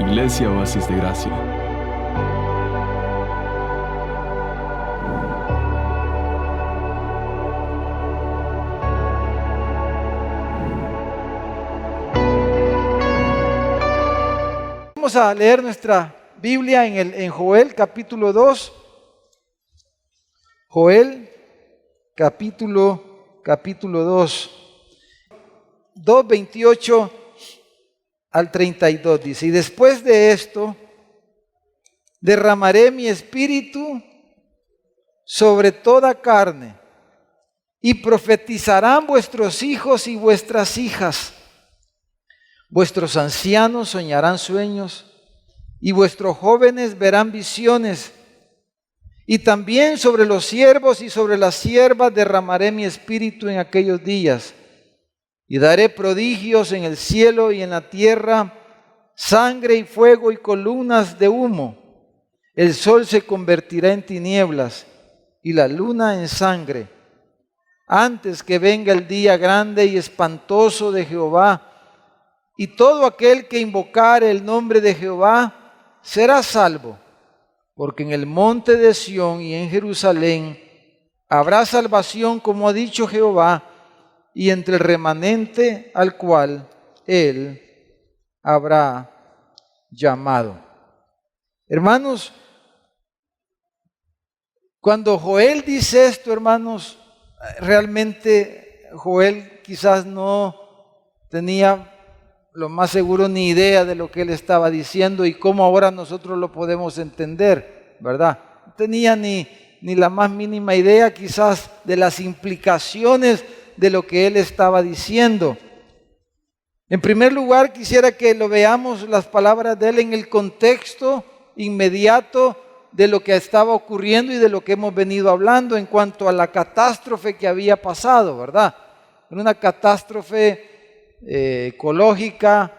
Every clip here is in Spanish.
Iglesia Oasis de Gracia. Vamos a leer nuestra Biblia en Joel capítulo 2. Joel capítulo 2. 2:28 al 32 dice: y después de esto derramaré mi espíritu sobre toda carne, y profetizarán vuestros hijos y vuestras hijas. Vuestros ancianos soñarán sueños, y vuestros jóvenes verán visiones. Y también sobre los siervos y sobre las siervas derramaré mi espíritu en aquellos días. Y daré prodigios en el cielo y en la tierra, sangre y fuego y columnas de humo. El sol se convertirá en tinieblas y la luna en sangre, antes que venga el día grande y espantoso de Jehová. Y todo aquel que invocare el nombre de Jehová será salvo, porque en el monte de Sión y en Jerusalén habrá salvación, como ha dicho Jehová, y entre el remanente al cual él habrá llamado. Hermanos, cuando Joel dice esto, hermanos, realmente Joel quizás no tenía lo más seguro ni idea de lo que él estaba diciendo y cómo ahora nosotros lo podemos entender, ¿verdad? No tenía ni la más mínima idea quizás de las implicaciones de lo que él estaba diciendo. En primer lugar, quisiera que lo veamos las palabras de él en el contexto inmediato de lo que estaba ocurriendo y de lo que hemos venido hablando en cuanto a la catástrofe que había pasado, ¿verdad? Una catástrofe ecológica,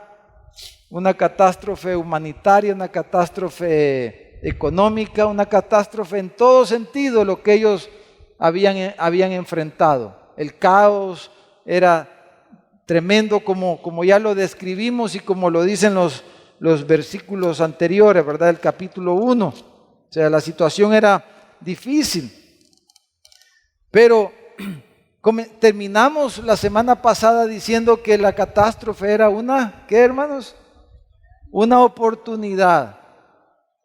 una catástrofe humanitaria, una catástrofe económica, una catástrofe en todo sentido lo que ellos habían enfrentado. El caos era tremendo como ya lo describimos y como lo dicen los versículos anteriores, ¿verdad? El capítulo 1. O sea, la situación era difícil. Pero terminamos la semana pasada diciendo que la catástrofe era ¿qué, hermanos? Una oportunidad,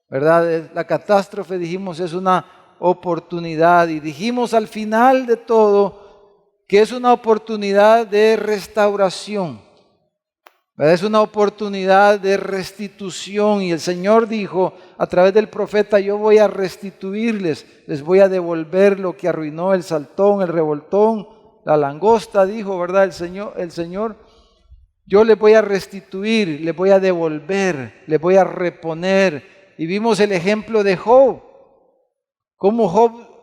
¿verdad? La catástrofe, dijimos, es una oportunidad, y dijimos al final de todo que es una oportunidad de restauración, ¿verdad? Es una oportunidad de restitución, y el Señor dijo a través del profeta: yo voy a restituirles, les voy a devolver lo que arruinó el saltón, el revoltón, la langosta, dijo, ¿verdad? El Señor, yo les voy a restituir, les voy a devolver, les voy a reponer. Y vimos el ejemplo de Job, cómo Job,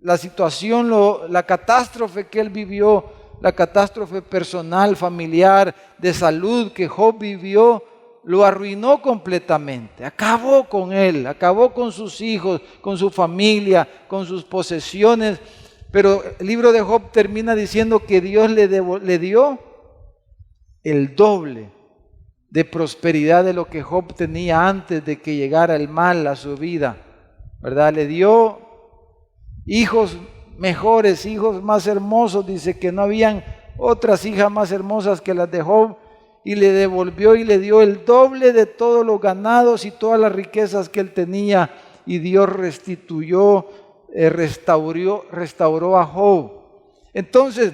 la situación, la catástrofe que él vivió, la catástrofe personal, familiar, de salud que Job vivió, lo arruinó completamente. Acabó con él, acabó con sus hijos, con su familia, con sus posesiones. Pero el libro de Job termina diciendo que Dios le dio el doble de prosperidad de lo que Job tenía antes de que llegara el mal a su vida, ¿verdad? Le dio hijos mejores, hijos más hermosos. Dice que no habían otras hijas más hermosas que las de Job, y le devolvió y le dio el doble de todos los ganados y todas las riquezas que él tenía, y Dios restituyó, restauró a Job. Entonces,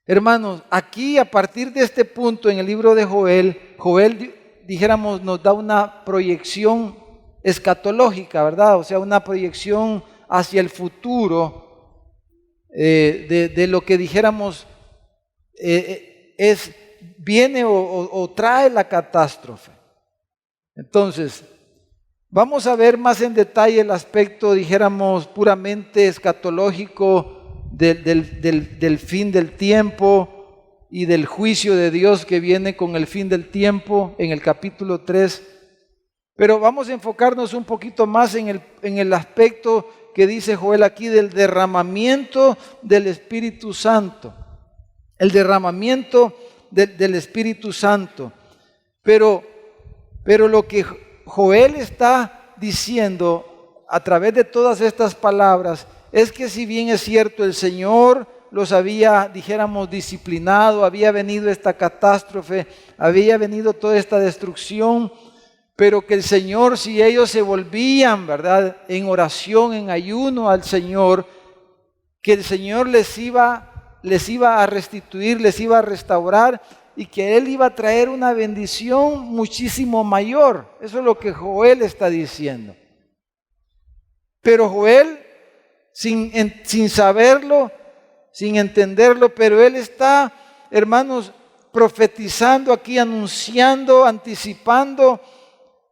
hermanos, aquí a partir de este punto en el libro de Joel, dijéramos, nos da una proyección escatológica, ¿verdad? O sea, una proyección hacia el futuro de lo que dijéramos viene o trae la catástrofe. Entonces, vamos a ver más en detalle el aspecto, dijéramos, puramente escatológico del fin del tiempo y del juicio de Dios que viene con el fin del tiempo en el capítulo 3. Pero vamos a enfocarnos un poquito más en el aspecto que dice Joel aquí del derramamiento del Espíritu Santo. El derramamiento del Espíritu Santo. Pero Pero lo que Joel está diciendo a través de todas estas palabras es que si bien es cierto el Señor los había, dijéramos, disciplinado, había venido esta catástrofe, había venido toda esta destrucción, pero que el Señor, si ellos se volvían, ¿verdad?, en oración, en ayuno al Señor, que el Señor les iba a restituir, les iba a restaurar y que Él iba a traer una bendición muchísimo mayor. Eso es lo que Joel está diciendo. Pero Joel, sin saberlo, sin entenderlo, pero él está, hermanos, profetizando aquí, anunciando, anticipando,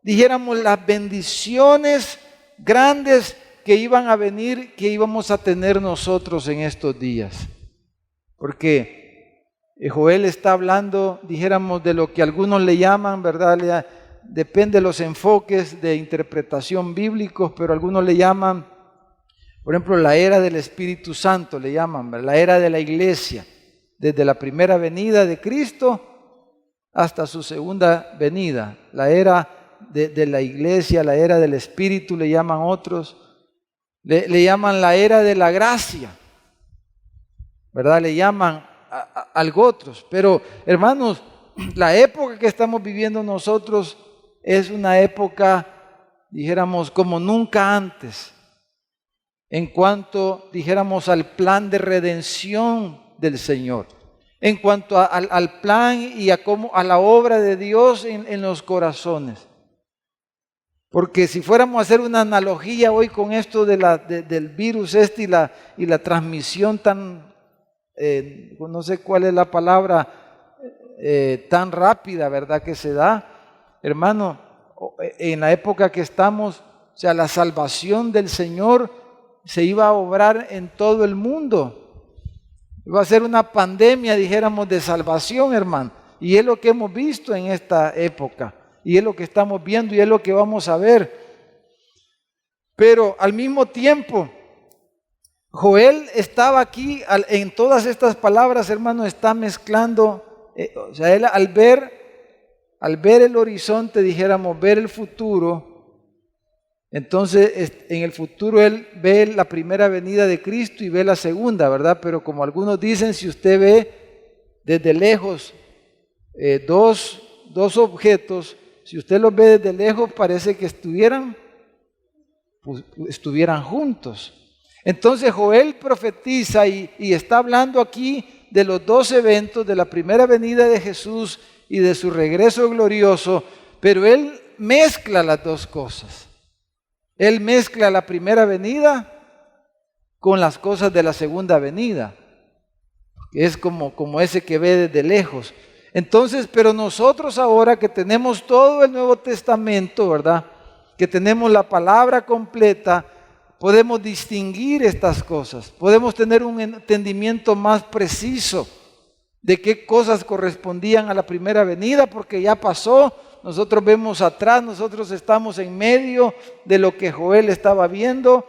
dijéramos, las bendiciones grandes que iban a venir, que íbamos a tener nosotros en estos días. Porque Joel está hablando, dijéramos, de lo que algunos le llaman, ¿verdad? Depende de los enfoques de interpretación bíblicos, pero algunos le llaman, por ejemplo, la era del Espíritu Santo, le llaman, ¿verdad?, la era de la iglesia, desde la primera venida de Cristo hasta su segunda venida. La era de la iglesia, la era del Espíritu, le llaman otros. Le llaman la era de la gracia, ¿verdad? Le llaman algo otros. Pero, hermanos, la época que estamos viviendo nosotros es una época, dijéramos, como nunca antes, en cuanto, dijéramos, al plan de redención del Señor, en cuanto al plan y a la obra de Dios en los corazones. Porque si fuéramos a hacer una analogía hoy con esto del virus y la transmisión tan, no sé cuál es la palabra, tan rápida, ¿verdad?, que se da, hermano, en la época que estamos, o sea, la salvación del Señor se iba a obrar en todo el mundo. Iba a ser una pandemia, dijéramos, de salvación, hermano. Y es lo que hemos visto en esta época. Y es lo que estamos viendo y es lo que vamos a ver. Pero al mismo tiempo, Joel estaba aquí, en todas estas palabras, hermano, está mezclando, o sea, él al ver el horizonte, dijéramos, ver el futuro. Entonces, en el futuro él ve la primera venida de Cristo y ve la segunda, ¿verdad? Pero como algunos dicen, si usted ve desde lejos dos objetos, si usted los ve desde lejos, parece que estuvieran juntos. Entonces Joel profetiza y está hablando aquí de los dos eventos, de la primera venida de Jesús y de su regreso glorioso, pero él mezcla las dos cosas. Él mezcla la primera venida con las cosas de la segunda venida, que es como ese que ve desde lejos. Entonces, pero nosotros ahora que tenemos todo el Nuevo Testamento, ¿verdad?, que tenemos la palabra completa, podemos distinguir estas cosas, podemos tener un entendimiento más preciso de qué cosas correspondían a la primera venida, porque ya pasó. Nosotros vemos atrás, nosotros estamos en medio de lo que Joel estaba viendo.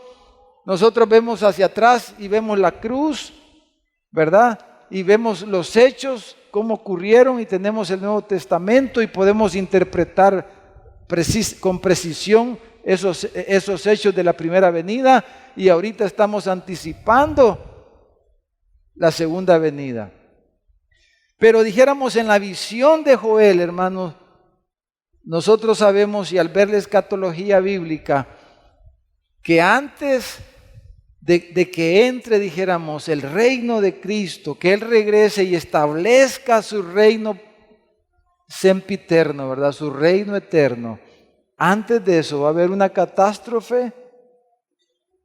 Nosotros vemos hacia atrás y vemos la cruz, ¿verdad? Y vemos los hechos, cómo ocurrieron, y tenemos el Nuevo Testamento y podemos interpretar con precisión esos hechos de la primera venida, y ahorita estamos anticipando la segunda venida. Pero dijéramos, en la visión de Joel, hermanos, nosotros sabemos, y al ver la escatología bíblica, que antes de que entre, dijéramos, el reino de Cristo, que Él regrese y establezca su reino sempiterno, ¿verdad?, su reino eterno, antes de eso va a haber una catástrofe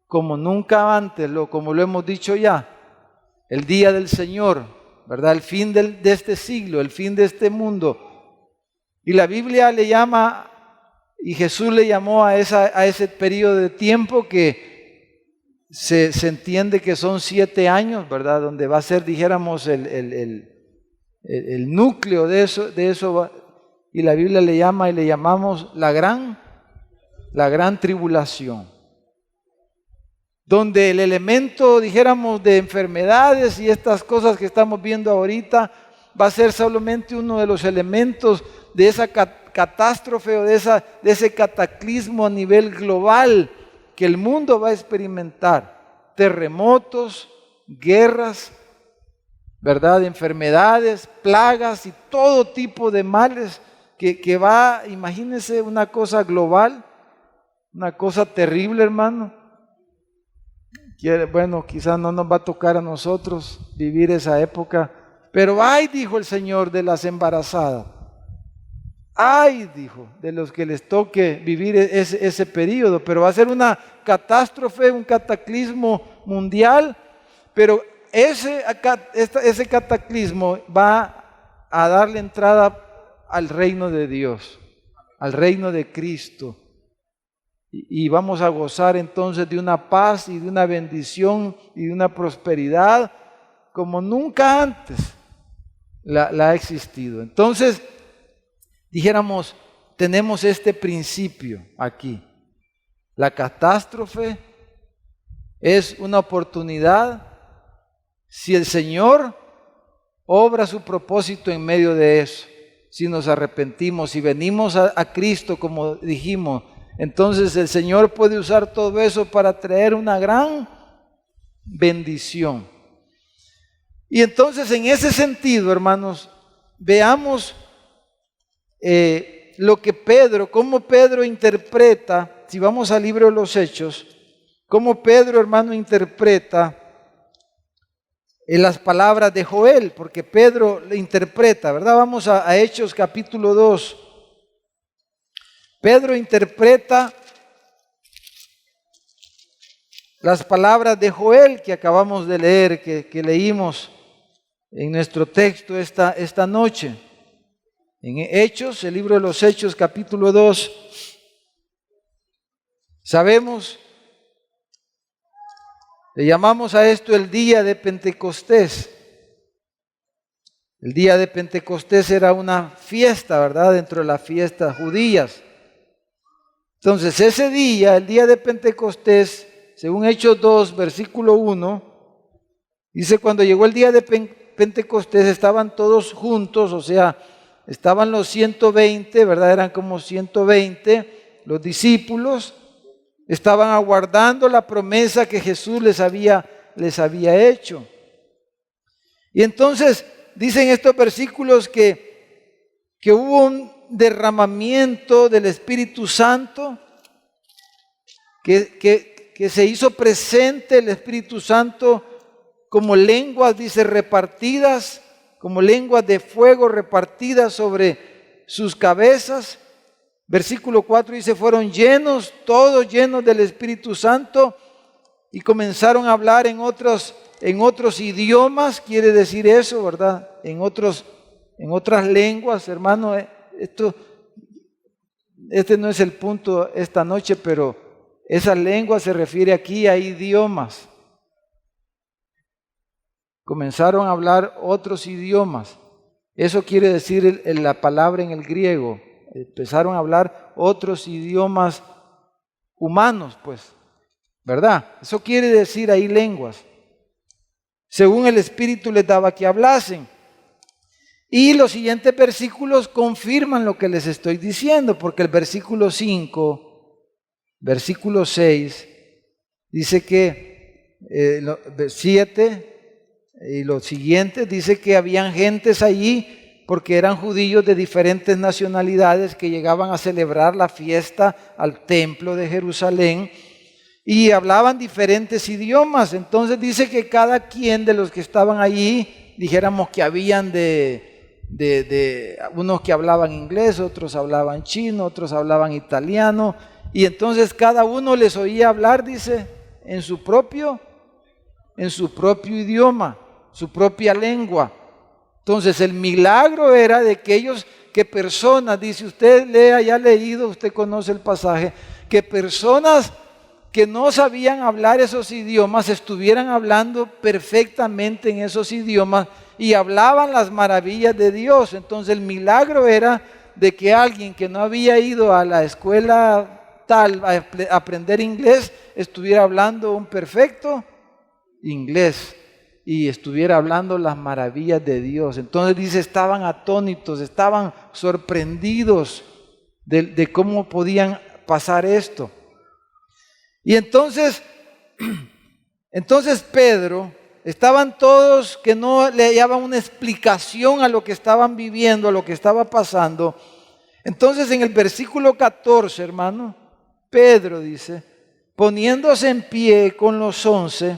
como nunca antes, como lo hemos dicho ya, el día del Señor, ¿verdad?, el fin de este siglo, el fin de este mundo. Y la Biblia le llama, y Jesús le llamó a ese periodo de tiempo que se entiende que son 7 años, ¿verdad?, donde va a ser, dijéramos, el núcleo de eso, y la Biblia le llama y le llamamos la gran tribulación, donde el elemento, dijéramos, de enfermedades y estas cosas que estamos viendo ahorita va a ser solamente uno de los elementos de esa catástrofe o de ese cataclismo a nivel global que el mundo va a experimentar. Terremotos, guerras, ¿verdad? Enfermedades, plagas y todo tipo de males que va, imagínense una cosa global, una cosa terrible, hermano. Bueno, quizás no nos va a tocar a nosotros vivir esa época, pero ay, dijo el Señor, de las embarazadas. Ay, dijo, de los que les toque vivir ese periodo, pero va a ser una catástrofe, un cataclismo mundial, pero ese cataclismo va a darle entrada al reino de Dios, al reino de Cristo. Y vamos a gozar entonces de una paz y de una bendición y de una prosperidad como nunca antes la ha existido. Entonces, dijéramos, tenemos este principio aquí. La catástrofe es una oportunidad si el Señor obra su propósito en medio de eso. Si nos arrepentimos, si venimos a Cristo, como dijimos, entonces el Señor puede usar todo eso para traer una gran bendición. Y entonces en ese sentido, hermanos, veamos cómo Pedro interpreta, si vamos al libro de los Hechos, cómo Pedro, hermano, interpreta en las palabras de Joel, porque Pedro le interpreta, ¿verdad? Vamos a Hechos capítulo 2. Pedro interpreta las palabras de Joel que acabamos de leer, que leímos en nuestro texto esta noche. En Hechos, el libro de los Hechos capítulo 2, sabemos, le llamamos a esto el día de Pentecostés. El día de Pentecostés era una fiesta, ¿verdad? Dentro de las fiestas judías. Entonces ese día, el día de Pentecostés, según Hechos 2, versículo 1, dice, cuando llegó el día de Pentecostés estaban todos juntos, o sea, estaban los 120, ¿verdad? Eran como 120 los discípulos. Estaban aguardando la promesa que Jesús les había hecho. Y entonces dicen estos versículos que hubo un derramamiento del Espíritu Santo, que se hizo presente el Espíritu Santo como lenguas, dice, repartidas, como lenguas de fuego repartidas sobre sus cabezas. Versículo 4 dice, fueron llenos, todos llenos del Espíritu Santo y comenzaron a hablar en otros idiomas, quiere decir eso, ¿verdad? En otras lenguas, hermano. Este no es el punto esta noche, pero esa lengua se refiere aquí a idiomas. Comenzaron a hablar otros idiomas. Eso quiere decir la palabra en el griego. Empezaron a hablar otros idiomas humanos, pues, ¿verdad? Eso quiere decir ahí lenguas. Según el Espíritu les daba que hablasen. Y los siguientes versículos confirman lo que les estoy diciendo, porque el versículo 5, versículo 6, dice que 7 y los siguientes, dice que habían gentes allí, porque eran judíos de diferentes nacionalidades que llegaban a celebrar la fiesta al templo de Jerusalén y hablaban diferentes idiomas. Entonces dice que cada quien de los que estaban allí, dijéramos que habían unos que hablaban inglés, otros hablaban chino, otros hablaban italiano, y entonces cada uno les oía hablar, dice, en su propio idioma, su propia lengua. Entonces el milagro era de que personas, dice, usted haya leído, usted conoce el pasaje, que personas que no sabían hablar esos idiomas estuvieran hablando perfectamente en esos idiomas y hablaban las maravillas de Dios. Entonces el milagro era de que alguien que no había ido a la escuela tal a aprender inglés estuviera hablando un perfecto inglés y estuviera hablando las maravillas de Dios. Entonces dice, estaban atónitos, estaban sorprendidos de cómo podían pasar esto. Y entonces Pedro, estaban todos que no le hallaban una explicación a lo que estaban viviendo, a lo que estaba pasando. Entonces en el versículo 14, hermano, Pedro dice, poniéndose en pie con los 11,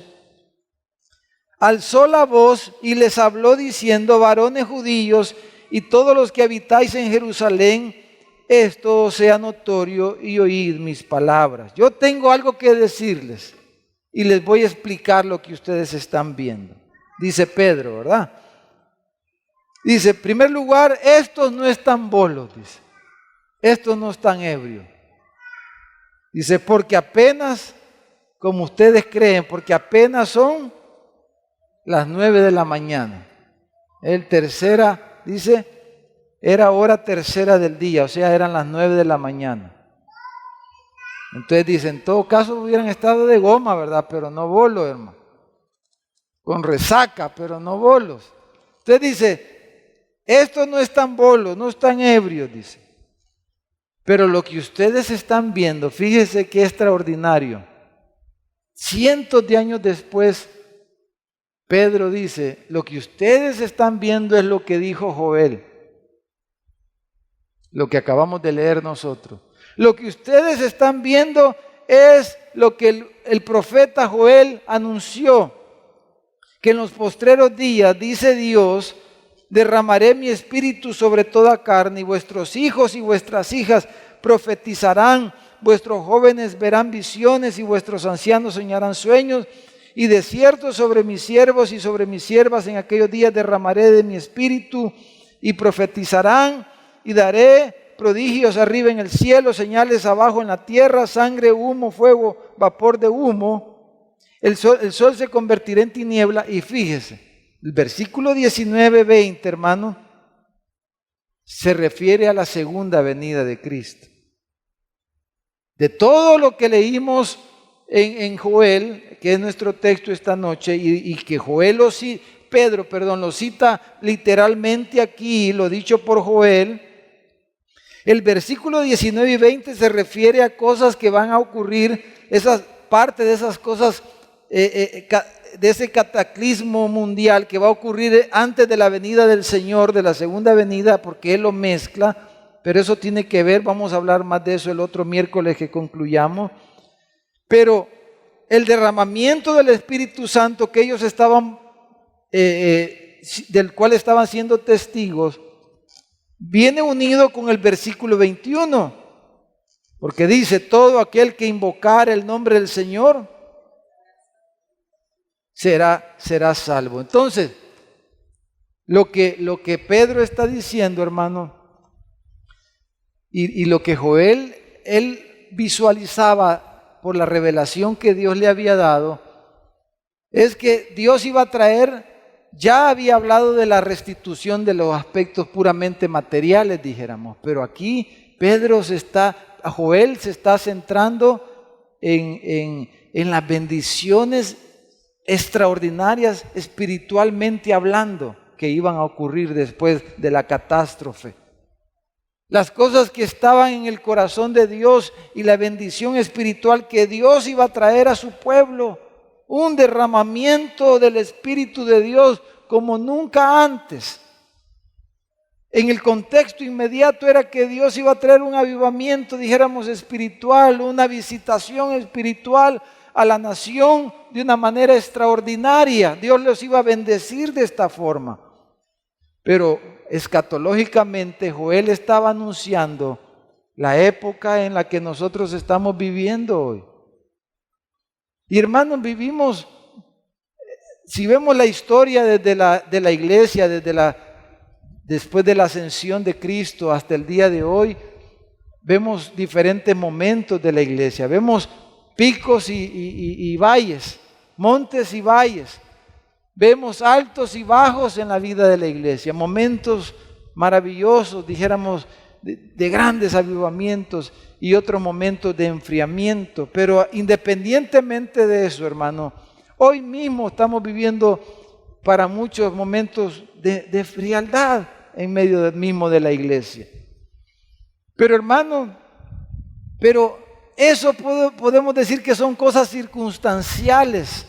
alzó la voz y les habló diciendo: varones judíos y todos los que habitáis en Jerusalén, esto sea notorio y oíd mis palabras. Yo tengo algo que decirles y les voy a explicar lo que ustedes están viendo. Dice Pedro, ¿verdad? Dice, en primer lugar, estos no están bolos, dice. Estos no están ebrios. Dice, porque apenas, como ustedes creen, porque apenas son las 9 de la mañana. Dice, era hora tercera del día, o sea, eran las 9 de la mañana. Entonces dice, en todo caso hubieran estado de goma, ¿verdad? Pero no bolos, hermano. Con resaca, pero no bolos. Entonces dice, estos no están bolos, no están ebrios, dice. Pero lo que ustedes están viendo, fíjese qué extraordinario. Cientos de años después, Pedro dice, lo que ustedes están viendo es lo que dijo Joel. Lo que acabamos de leer nosotros. Lo que ustedes están viendo es lo que el profeta Joel anunció, que en los postreros días, dice Dios, derramaré mi espíritu sobre toda carne, y vuestros hijos y vuestras hijas profetizarán, vuestros jóvenes verán visiones y vuestros ancianos soñarán sueños, y de cierto sobre mis siervos y sobre mis siervas en aquellos días derramaré de mi espíritu y profetizarán, y daré prodigios arriba en el cielo, señales abajo en la tierra, sangre, humo, fuego, vapor de humo. El sol se convertirá en tiniebla. Y fíjese, el versículo 19, 20, hermano, se refiere a la segunda venida de Cristo. De todo lo que leímos en Joel, que es nuestro texto esta noche, y que Pedro lo cita literalmente aquí, lo dicho por Joel. El versículo 19 y 20 se refiere a cosas que van a ocurrir, parte de esas cosas, de ese cataclismo mundial que va a ocurrir antes de la venida del Señor, de la segunda venida, porque Él lo mezcla, pero eso tiene que ver, vamos a hablar más de eso el otro miércoles que concluyamos. Pero el derramamiento del Espíritu Santo que ellos estaban, del cual estaban siendo testigos, viene unido con el versículo 21, porque dice, todo aquel que invocar el nombre del Señor será salvo. Entonces, lo que Pedro está diciendo, hermano, y lo que Joel, él visualizaba por la revelación que Dios le había dado, es que Dios iba a traer. Ya había hablado de la restitución de los aspectos puramente materiales, dijéramos, pero aquí Joel se está centrando en las bendiciones extraordinarias espiritualmente hablando que iban a ocurrir después de la catástrofe. Las cosas que estaban en el corazón de Dios y la bendición espiritual que Dios iba a traer a su pueblo. Un derramamiento del Espíritu de Dios como nunca antes. En el contexto inmediato era que Dios iba a traer un avivamiento, dijéramos, espiritual, una visitación espiritual a la nación de una manera extraordinaria. Dios los iba a bendecir de esta forma. Pero escatológicamente Joel estaba anunciando la época en la que nosotros estamos viviendo hoy. Y hermanos, vivimos, si vemos la historia de la iglesia, después de la ascensión de Cristo hasta el día de hoy, vemos diferentes momentos de la iglesia, vemos picos y valles, montes y valles, vemos altos y bajos en la vida de la iglesia, momentos maravillosos, dijéramos, de grandes avivamientos y otros momentos de enfriamiento. Pero independientemente de eso, hermano, hoy mismo estamos viviendo para muchos momentos de frialdad en medio mismo de la iglesia. Pero hermano, eso podemos decir que son cosas circunstanciales,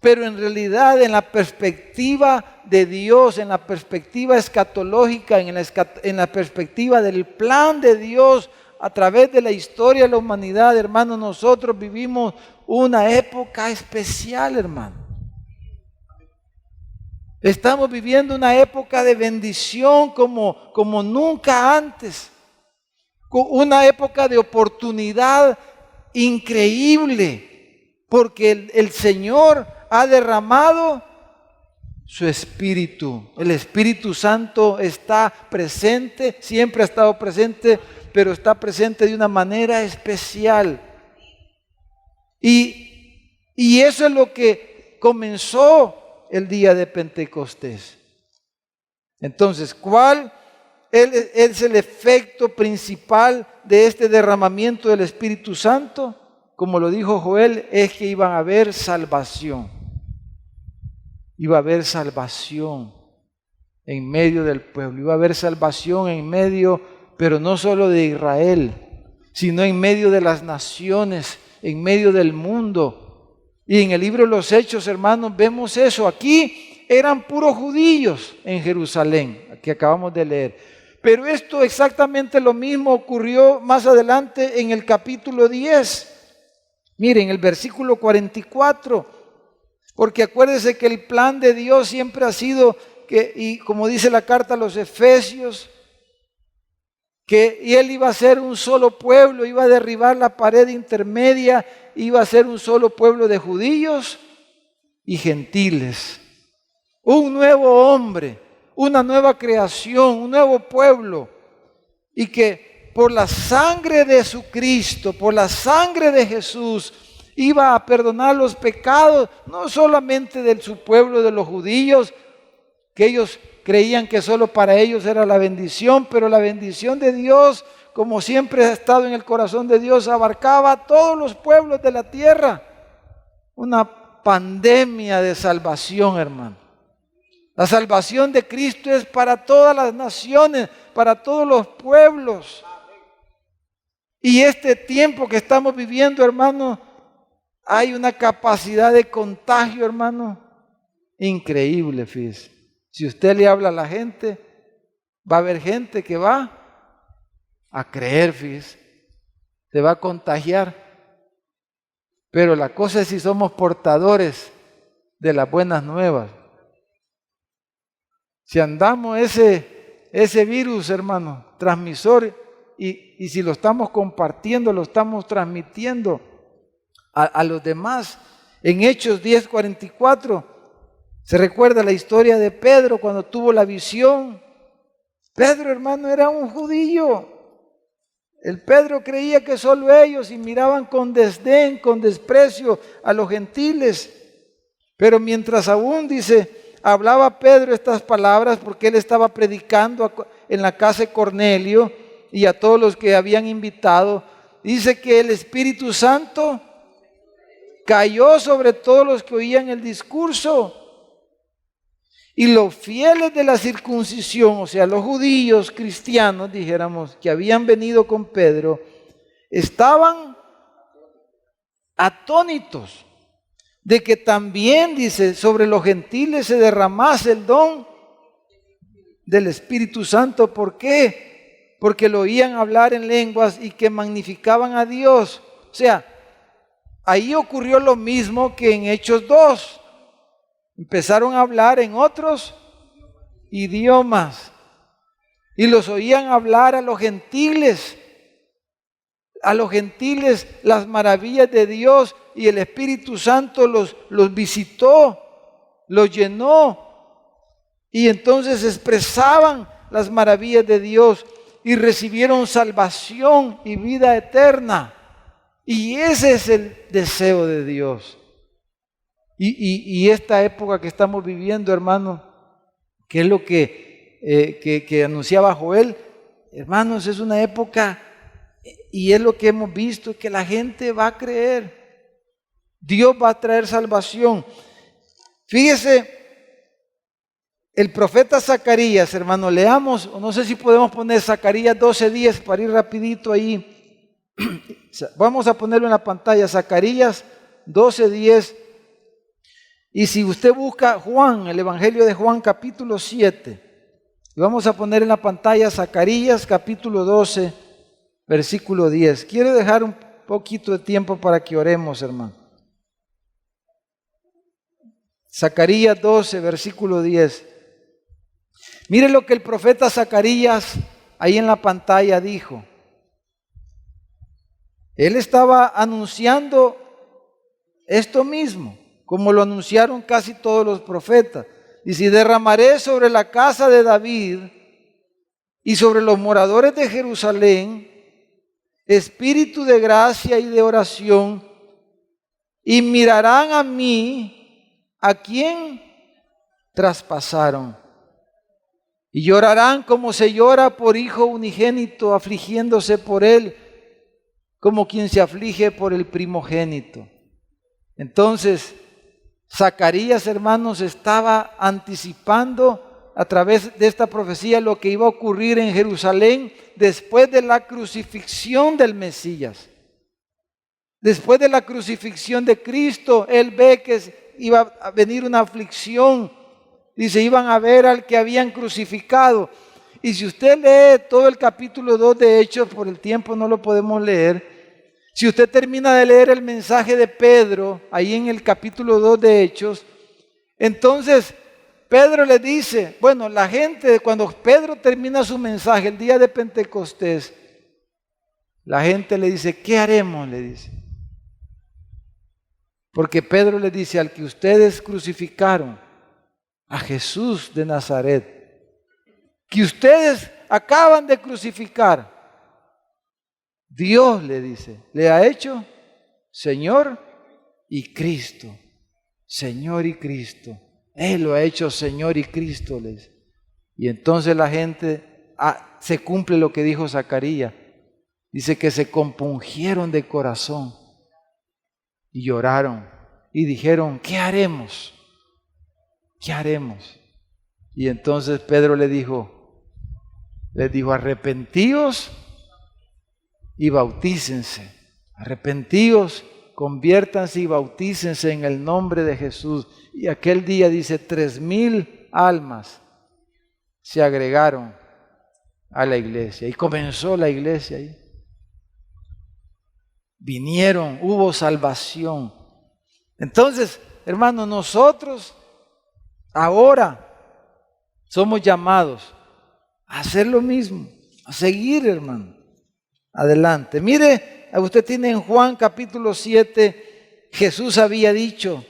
pero en realidad en la perspectiva de Dios, en la perspectiva escatológica, en la perspectiva del plan de Dios a través de la historia de la humanidad, hermano, nosotros vivimos una época especial, hermano. Estamos viviendo una época de bendición como nunca antes. Una época de oportunidad increíble, porque el Señor ha derramado su Espíritu. El Espíritu Santo está presente, siempre ha estado presente, pero está presente de una manera especial. Y eso es lo que comenzó el día de Pentecostés. Entonces, ¿cuál es el efecto principal de este derramamiento del Espíritu Santo? Como lo dijo Joel, es que iba a haber salvación. Iba a haber salvación en medio del pueblo. Iba a haber salvación en medio, pero no solo de Israel, sino en medio de las naciones, en medio del mundo. Y en el libro de los Hechos, hermanos, vemos eso. Aquí eran puros judíos en Jerusalén, que acabamos de leer. Pero esto exactamente lo mismo ocurrió más adelante en el capítulo 10. Miren, el versículo 44. Porque acuérdense que el plan de Dios siempre ha sido, y como dice la carta a los Efesios, que Él iba a ser un solo pueblo, iba a derribar la pared intermedia, iba a ser un solo pueblo de judíos y gentiles. Un nuevo hombre, una nueva creación, un nuevo pueblo. Y que por la sangre de su Cristo, por la sangre de Jesús, iba a perdonar los pecados, no solamente de su pueblo, de los judíos, que ellos creían que solo para ellos era la bendición, pero la bendición de Dios, como siempre ha estado en el corazón de Dios, abarcaba a todos los pueblos de la tierra. Una pandemia de salvación, hermano. La salvación de Cristo es para todas las naciones, para todos los pueblos. Y este tiempo que estamos viviendo, hermano, hay una capacidad de contagio, hermano, increíble, fíjese. Si usted le habla a la gente, va a haber gente que va a creer, fíjese, se va a contagiar. Pero la cosa es si somos portadores de las buenas nuevas. Si andamos ese virus, hermano, transmisor, y si lo estamos compartiendo, lo estamos transmitiendo a los demás. En Hechos 10:44, se recuerda la historia de Pedro cuando tuvo la visión. Pedro, hermano, era un judío. El Pedro creía que solo ellos y miraban con desdén, con desprecio a los gentiles. Pero mientras aún, dice, hablaba Pedro estas palabras, porque él estaba predicando en la casa de Cornelio y a todos los que habían invitado, dice que el Espíritu Santo cayó sobre todos los que oían el discurso. Y los fieles de la circuncisión, o sea, los judíos cristianos, dijéramos, que habían venido con Pedro, estaban atónitos de que también, dice, sobre los gentiles se derramase el don del Espíritu Santo. ¿Por qué? Porque lo oían hablar en lenguas y que magnificaban a Dios. O sea, ahí ocurrió lo mismo que en Hechos 2. Empezaron a hablar en otros idiomas y los oían hablar a los gentiles las maravillas de Dios, y el Espíritu Santo los visitó, los llenó, y entonces expresaban las maravillas de Dios y recibieron salvación y vida eterna. Y ese es el deseo de Dios. Y esta época que estamos viviendo, hermano, que es lo que anunciaba Joel, hermanos, es una época, y es lo que hemos visto, que la gente va a creer. Dios va a traer salvación. Fíjese El profeta Zacarías, hermano, leamos, o no sé si podemos poner Zacarías 12:10 para ir rapidito ahí. Vamos a ponerlo en la pantalla, Zacarías 12:10. Y si usted busca Juan, el Evangelio de Juan capítulo 7, y vamos a poner en la pantalla Zacarías capítulo 12, versículo 10. Quiero dejar un poquito de tiempo para que oremos, hermano. Zacarías 12, versículo 10. Mire lo que el profeta Zacarías ahí en la pantalla dijo. Él estaba anunciando esto mismo, como lo anunciaron casi todos los profetas. Dice: derramaré sobre la casa de David y sobre los moradores de Jerusalén espíritu de gracia y de oración, y mirarán a mí, a quien traspasaron, y llorarán como se llora por hijo unigénito, afligiéndose por él, como quien se aflige por el primogénito. Entonces, Zacarías, hermanos, estaba anticipando a través de esta profecía lo que iba a ocurrir en Jerusalén después de la crucifixión del Mesías. Después de la crucifixión de Cristo, él ve que iba a venir una aflicción. Dice, iban a ver al que habían crucificado. Y si usted lee todo el capítulo 2 de Hechos, por el tiempo no lo podemos leer. Si usted termina de leer el mensaje de Pedro, ahí en el capítulo 2 de Hechos, entonces Pedro le dice, bueno, la gente, cuando Pedro termina su mensaje el día de Pentecostés, la gente le dice, ¿qué haremos? Le dice. Porque Pedro le dice, al que ustedes crucificaron, a Jesús de Nazaret, que ustedes acaban de crucificar, Dios, le dice, le ha hecho Señor y Cristo. Señor y Cristo. Él lo ha hecho Señor y Cristo, le dice. Y entonces la gente, se cumple lo que dijo Zacarías. Dice que se compungieron de corazón y lloraron y dijeron, ¿qué haremos? ¿Qué haremos? Y entonces Pedro les dijo, arrepentíos y bautícense. Arrepentíos, conviértanse y bautícense en el nombre de Jesús. Y aquel día, dice, 3,000 almas se agregaron a la iglesia. Y comenzó la iglesia ahí. Vinieron, hubo salvación. Entonces, hermanos, nosotros ahora somos llamados a hacer lo mismo, a seguir, hermano, adelante. Mire, usted tiene en Juan capítulo 7, Jesús había dicho,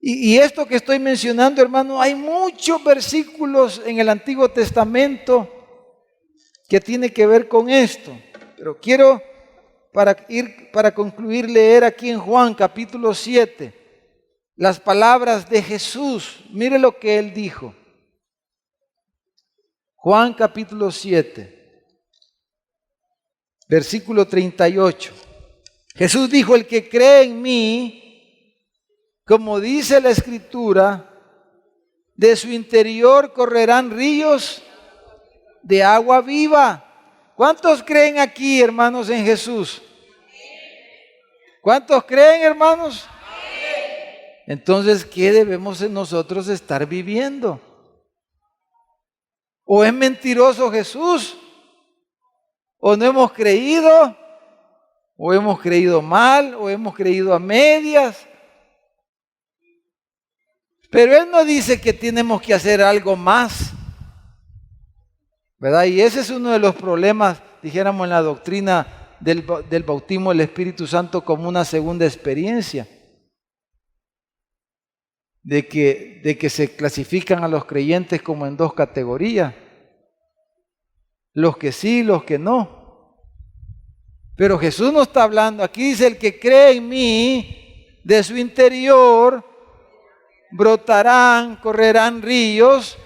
y esto que estoy mencionando, hermano, hay muchos versículos en el Antiguo Testamento que tiene que ver con esto, pero quiero para concluir leer aquí en Juan capítulo 7 las palabras de Jesús. Mire lo que él dijo. Juan capítulo 7, versículo 38. Jesús dijo, el que cree en mí, como dice la Escritura, de su interior correrán ríos de agua viva. ¿Cuántos creen aquí, hermanos, en Jesús? ¿Cuántos creen, hermanos? Entonces, ¿qué debemos nosotros estar viviendo? ¿O es mentiroso Jesús? ¿O no hemos creído? ¿O hemos creído mal? ¿O hemos creído a medias? Pero Él no dice que tenemos que hacer algo más, ¿verdad? Y ese es uno de los problemas, dijéramos, en la doctrina del bautismo del Espíritu Santo como una segunda experiencia. De que se clasifican a los creyentes como en dos categorías, los que sí y los que no. Pero Jesús no está hablando, aquí dice, el que cree en mí, de su interior brotarán, correrán ríos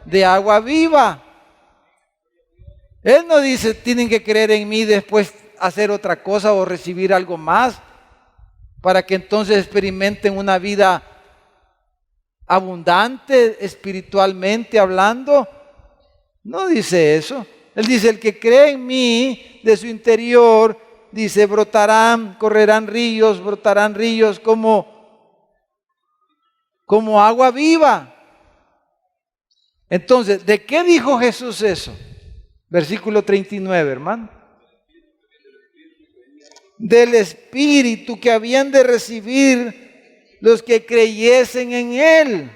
de agua viva. Él no dice, tienen que creer en mí, después hacer otra cosa o recibir algo más, para que entonces experimenten una vida abundante espiritualmente hablando. No dice eso. Él dice, el que cree en mí, de su interior, dice, correrán ríos, brotarán ríos como agua viva. Entonces, ¿de qué dijo Jesús eso? Versículo 39, hermano. Del Espíritu que habían de recibir los que creyesen en Él.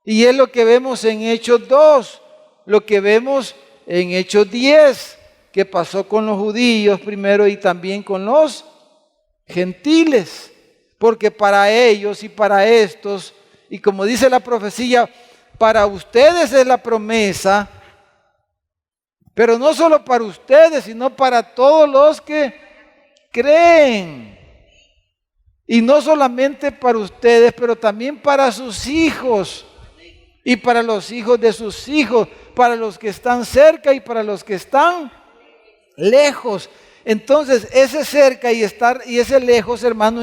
Y es lo que vemos en Hechos 2, lo que vemos en Hechos 10, que pasó con los judíos primero y también con los gentiles. Porque para ellos y para estos, y como dice la profecía, para ustedes es la promesa, pero no solo para ustedes, sino para todos los que creen. Y no solamente para ustedes, pero también para sus hijos y para los hijos de sus hijos, para los que están cerca y para los que están lejos. Entonces, ese cerca y ese lejos, hermano,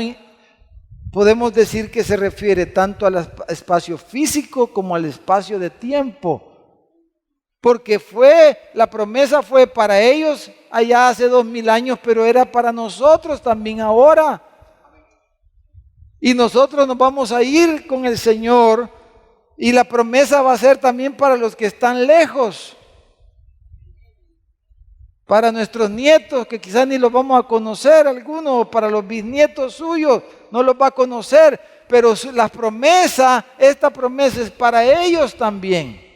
podemos decir que se refiere tanto al espacio físico como al espacio de tiempo. Porque la promesa fue para ellos allá hace 2000 años, pero era para nosotros también ahora. Y nosotros nos vamos a ir con el Señor y la promesa va a ser también para los que están lejos. Para nuestros nietos, que quizás ni los vamos a conocer algunos, o para los bisnietos suyos, no los va a conocer. Pero esta promesa es para ellos también.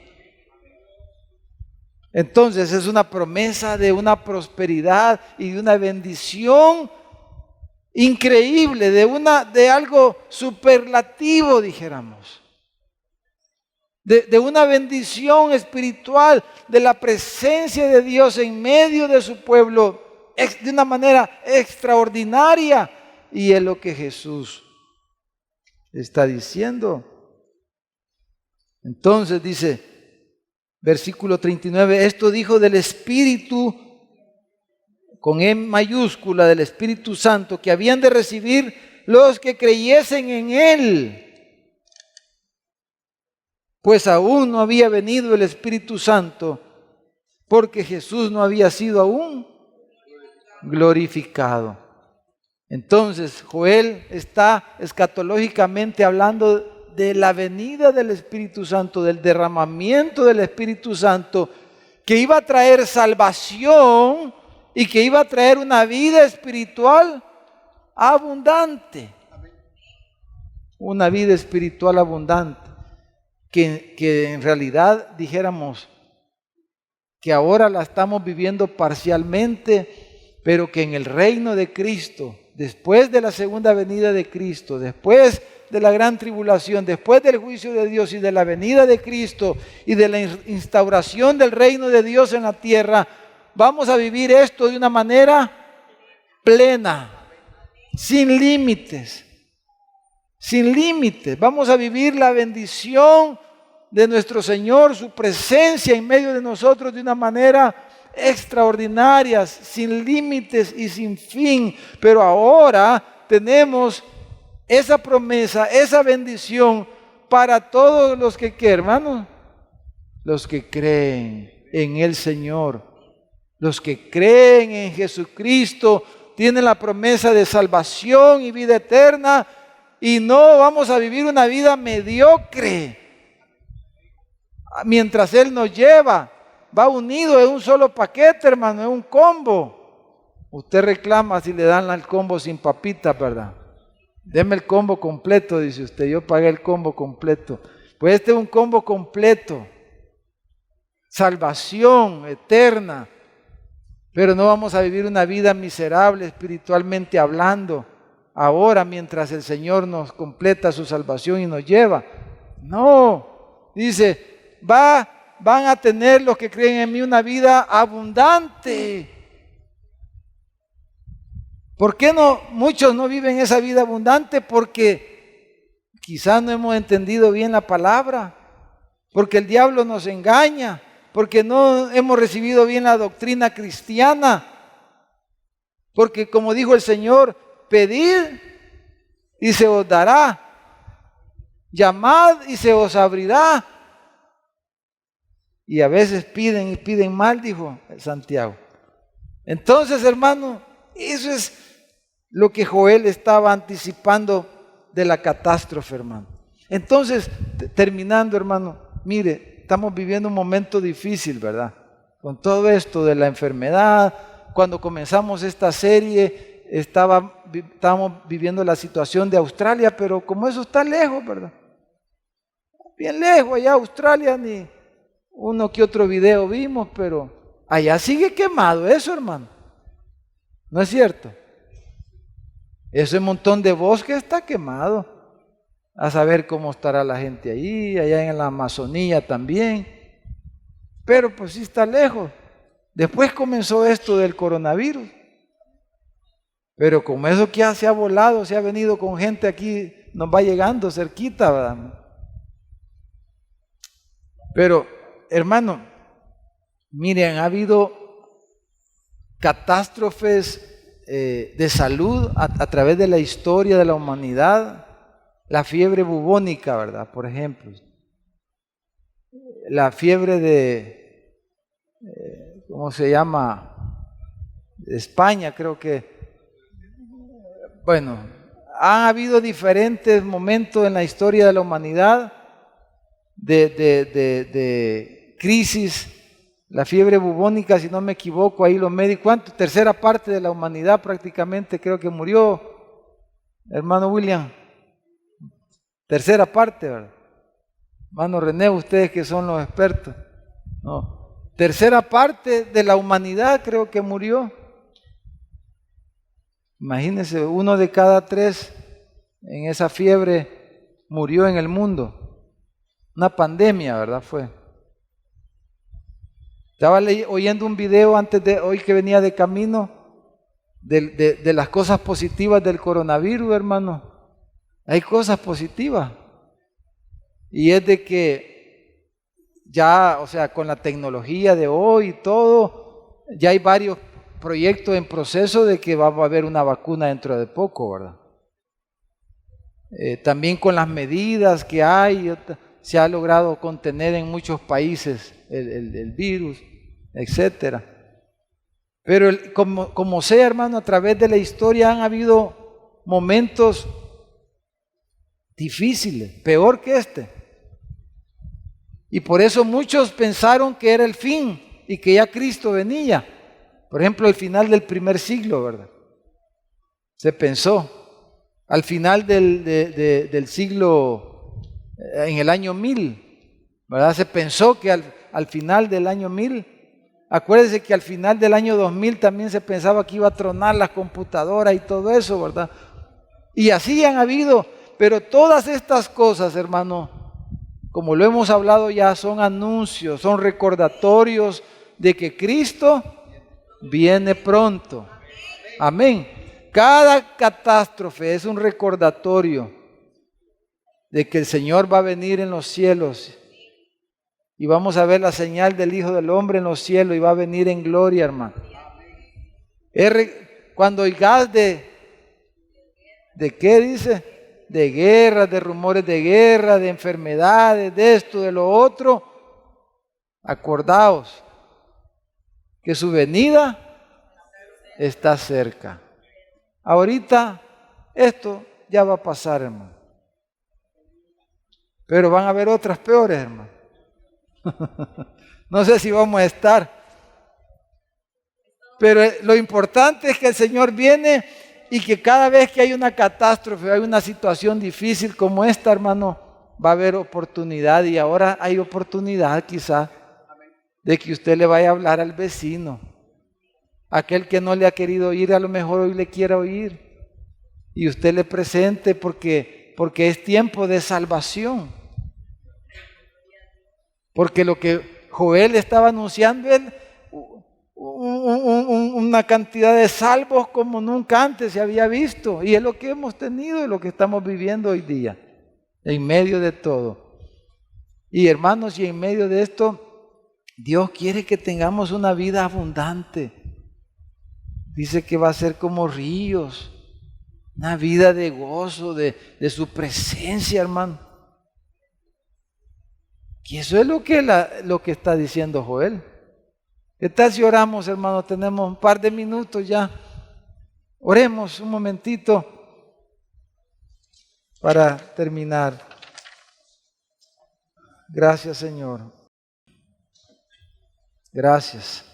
Entonces es una promesa de una prosperidad y de una bendición increíble, de algo superlativo, dijéramos. De una bendición espiritual, de la presencia de Dios en medio de su pueblo, de una manera extraordinaria. Y es lo que Jesús está diciendo. Entonces dice, versículo 39, esto dijo del Espíritu, con E mayúscula, del Espíritu Santo, que habían de recibir los que creyesen en Él. Pues aún no había venido el Espíritu Santo, porque Jesús no había sido aún glorificado. Entonces, Joel está escatológicamente hablando de la venida del Espíritu Santo, del derramamiento del Espíritu Santo, que iba a traer salvación y que iba a traer una vida espiritual abundante. Una vida espiritual abundante. Que en realidad dijéramos que ahora la estamos viviendo parcialmente, pero que en el reino de Cristo, después de la segunda venida de Cristo, después de la gran tribulación, después del juicio de Dios y de la venida de Cristo y de la instauración del reino de Dios en la tierra, vamos a vivir esto de una manera plena, sin límites. Sin límites, vamos a vivir la bendición de nuestro Señor, su presencia en medio de nosotros de una manera extraordinaria, sin límites y sin fin. Pero ahora tenemos esa promesa, esa bendición para todos los que ¿qué, hermano? Los que creen en el Señor, los que creen en Jesucristo, tienen la promesa de salvación y vida eterna. Y no vamos a vivir una vida mediocre mientras Él nos lleva. Va unido en un solo paquete, hermano, en un combo. Usted reclama si le dan el combo sin papitas, ¿verdad? Deme el combo completo, dice usted. Yo pagué el combo completo. Pues este es un combo completo. Salvación eterna. Pero no vamos a vivir una vida miserable espiritualmente hablando. Ahora, mientras el Señor nos completa su salvación y nos lleva. No, dice, van a tener los que creen en mí una vida abundante. ¿Por qué muchos no viven esa vida abundante? Porque quizás no hemos entendido bien la palabra, porque el diablo nos engaña, porque no hemos recibido bien la doctrina cristiana, porque como dijo el Señor, pedid y se os dará. Llamad y se os abrirá. Y a veces piden y piden mal, dijo Santiago. Entonces, hermano, eso es lo que Joel estaba anticipando de la catástrofe, hermano. Entonces, terminando, hermano, mire, estamos viviendo un momento difícil, ¿verdad? Con todo esto de la enfermedad. Cuando comenzamos esta serie, estábamos viviendo la situación de Australia, pero como eso está lejos, ¿verdad? Bien lejos, allá Australia, ni uno que otro video vimos, pero allá sigue quemado eso, hermano. ¿No es cierto? Ese montón de bosque está quemado. A saber cómo estará la gente ahí, allá en la Amazonía también. Pero pues sí está lejos. Después comenzó esto del coronavirus. Pero como eso que ya se ha volado, se ha venido con gente aquí, nos va llegando cerquita, ¿verdad? Pero, hermano, miren, ha habido catástrofes de salud a través de la historia de la humanidad. La fiebre bubónica, ¿verdad? Por ejemplo. La fiebre de, ¿cómo se llama? De España, creo que. Bueno, han habido diferentes momentos en la historia de la humanidad de crisis. La fiebre bubónica, si no me equivoco, ahí los médicos, ¿cuánto? Tercera parte de la humanidad prácticamente creo que murió, hermano William. Tercera parte, ¿verdad? Hermano René, ustedes que son los expertos. No. Tercera parte de la humanidad creo que murió. Imagínense, 1 de cada 3 en esa fiebre murió en el mundo. Una pandemia, ¿verdad? Fue. Estaba oyendo un video antes de hoy que venía de camino de las cosas positivas del coronavirus, hermano. Hay cosas positivas. Y es de que ya, o sea, con la tecnología de hoy y todo, ya hay varios proyectos en proceso de que va a haber una vacuna dentro de poco, ¿verdad? También con las medidas que hay, se ha logrado contener en muchos países el virus, etcétera. Pero como sea, hermano, a través de la historia han habido momentos difíciles, peor que este. Y por eso muchos pensaron que era el fin y que ya Cristo venía. Por ejemplo, el final del primer siglo, ¿verdad? Se pensó. Al final del siglo, en el año 1000, ¿verdad? Se pensó que al final del año 1000, acuérdense que al final del año 2000 también se pensaba que iba a tronar las computadoras y todo eso, ¿verdad? Y así han habido, pero todas estas cosas, hermano, como lo hemos hablado ya, son anuncios, son recordatorios de que Cristo viene pronto. Amén. Cada catástrofe es un recordatorio de que el Señor va a venir en los cielos y vamos a ver la señal del Hijo del Hombre en los cielos y va a venir en gloria, hermano. Cuando oigas ¿de qué dice? De guerras, de rumores de guerra, de enfermedades, de esto, de lo otro, acordaos que su venida está cerca. Ahorita esto ya va a pasar, hermano. Pero van a haber otras peores, hermano. No sé si vamos a estar. Pero lo importante es que el Señor viene y que cada vez que hay una catástrofe, hay una situación difícil como esta, hermano, va a haber oportunidad. Y ahora hay oportunidad quizá de que usted le vaya a hablar al vecino. Aquel que no le ha querido oír, a lo mejor hoy le quiera oír. Y usted le presente porque es tiempo de salvación. Porque lo que Joel estaba anunciando, una cantidad de salvos como nunca antes se había visto. Y es lo que hemos tenido y lo que estamos viviendo hoy día, en medio de todo. Y hermanos, y en medio de esto, Dios quiere que tengamos una vida abundante. Dice que va a ser como ríos, una vida de gozo, de su presencia, hermano. Y eso es lo que está diciendo Joel. ¿Qué tal si oramos, hermanos? Tenemos un par de minutos ya. Oremos un momentito para terminar. Gracias, Señor. Gracias.